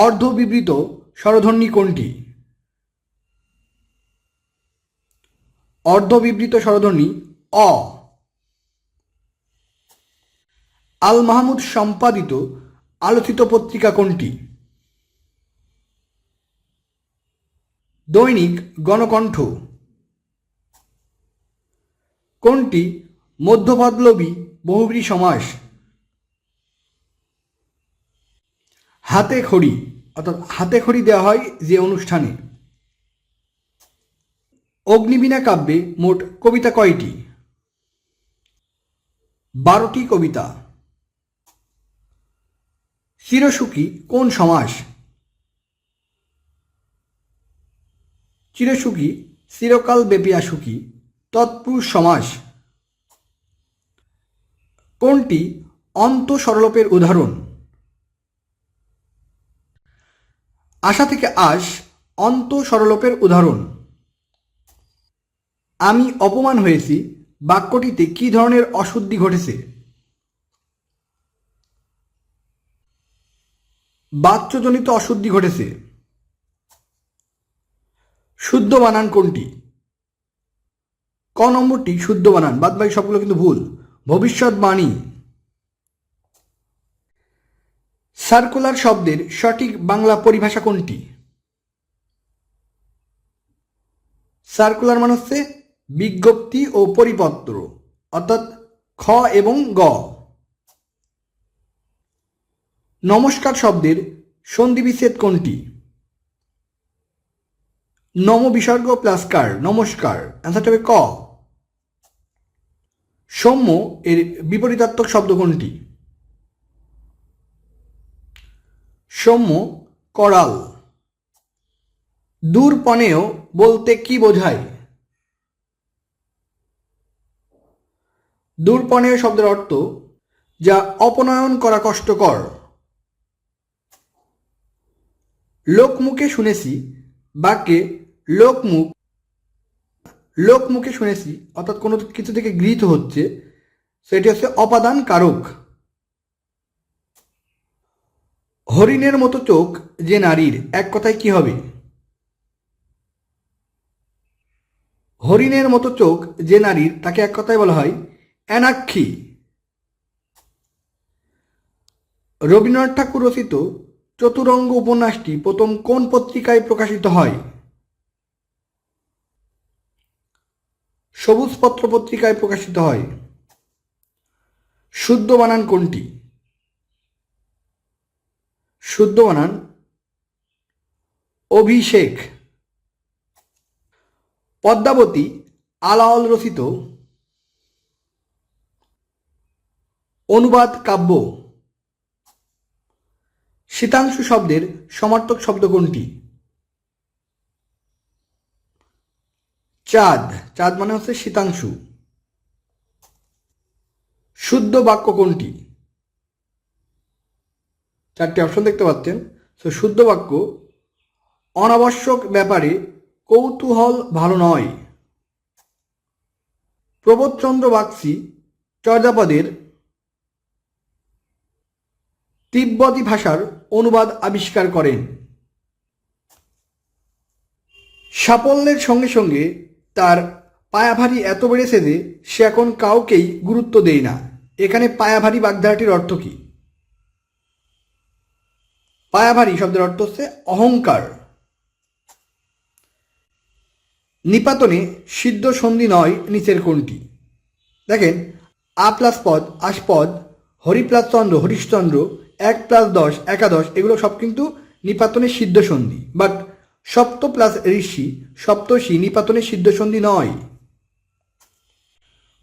অর্ধবিবৃত স্বরধ্বনি কোনটি? অর্ধবিবৃত স্বরধ্বনি অ। আল মাহমুদ সম্পাদিত আলোচিত পত্রিকা কোনটি? দৈনিক গণকণ্ঠ। কোনটি মধ্যপদলোপী বহুব্রী সমাস? হাতে খড়ি, অর্থাৎ হাতে খড়ি দেওয়া হয় যে অনুষ্ঠানে। অগ্নিবীণা কাব্যে মোট কবিতা কয়টি? 12টি কবিতা। চিরসুখী কোন সমাস? চিরসুখী চিরকাল ব্যাপিয়া সুখী তৎপুরুষ সমাস। কোনটি অন্তঃসরলোপের উদাহরণ? আশা থেকে আশ অন্তঃসরলোপের উদাহরণ। আমি অপমান হয়েছি বাক্যটিতে কী ধরনের অশুদ্ধি ঘটেছে? বাচ্যজনিত অশুদ্ধি ঘটেছে। শুদ্ধ বানান কোনটি? ক নম্বরটি শুদ্ধ বানান, বাদবাকি সবগুলো কিন্তু ভুল। ভবিষ্যৎবাণী। সার্কুলার শব্দের সঠিক বাংলা পরিভাষা কোনটি? সার্কুলার মানে হচ্ছে বিজ্ঞপ্তি ও পরিপত্র, অর্থাৎ খ এবং গ। নমস্কার শব্দের সন্ধিবিচ্ছেদ কোনটি? নম বিসর্গ প্লাস কার, নমস্কার। অ্যান্সারটা হবে ক। সৌম্য এর বিপরীতার্থক শব্দ কোনটি? সৌম্য করাল। দূরপনেয় বলতে কি বোঝায়? দূরপনেয় শব্দের অর্থ যা অপনয়ন করা কষ্টকর। লোকমুখে শুনেছি বাক্যে লোকমুখে শুনেছি অর্থাৎ কোনো কিছু থেকে গৃহীত হচ্ছে, সেটি হচ্ছে অপাদান কারক। হরিণের মতো চোখ যে নারীর, এক কথায় কি হবে? হরিণের মতো চোখ যে নারীর তাকে এক কথায় বলা হয় অ্যানাক্ষী। রবীন্দ্রনাথ ঠাকুর রচিত চতুরঙ্গ উপন্যাসটি প্রথম কোন পত্রিকায় প্রকাশিত হয়? সবুজ পত্র পত্রিকায় প্রকাশিত হয়। শুদ্ধ বানান কোনটি? শুদ্ধ বানান অভিষেক। পদ্মাবতী আলাওল রচিত অনুবাদ কাব্য। শীতাংশু শব্দের সমার্থক শব্দ কোনটি? চাঁদ। চাঁদ মানে হচ্ছে শীতাংশু। শুদ্ধ বাক্য কোনটি? চারটি অপশন দেখতে পাচ্ছেন। তো শুদ্ধ বাক্য অনাবশ্যক ব্যাপারে কৌতূহল ভালো নয়। প্রবোধচন্দ্র বাগচি চর্যাপদের তিব্বতী ভাষার অনুবাদ আবিষ্কার করেন। সাফল্যের সঙ্গে সঙ্গে তার পায়াভারী এত বেড়েছে যে সে এখন কাউকেই গুরুত্ব দেয় না। এখানে পায়াভারী বাগধারাটির অর্থ কি? পায়াভারী শব্দের অর্থ হচ্ছে অহংকার। নিপাতনে সিদ্ধ সন্ধি নয় নিচের কোনটি? দেখেন, আ প্লাস পদ আশপদ, হরি প্লাস চন্দ্র হরিশচন্দ্র, 1 প্লাস 10 একাদশ, এগুলো সব কিন্তু নিপাতনের সিদ্ধ সন্ধি। বাট সপ্ত প্লাস ঋষি সপ্তষী নিপাতনের সিদ্ধ সন্ধি নয়।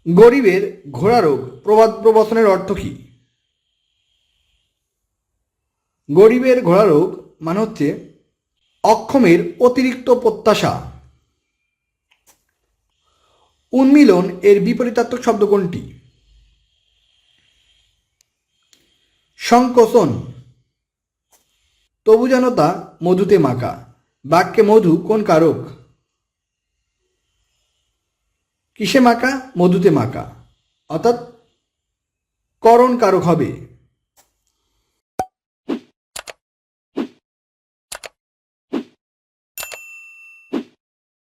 গরিবের ঘোড়া রোগ প্রবাদ প্রবচনের অর্থ কি? গরিবের ঘোড়া রোগ মানে হচ্ছে অক্ষমের অতিরিক্ত প্রত্যাশা। উন্মিলন এর বিপরীতার্থক শব্দ কোনটি? সংকোচন। তবু যেন তা মধুতে মাখা। বাক্যে মধু কোন কারক? কিসে মাখা? মধুতে মাখা, অর্থাৎ করণ কারক হবে।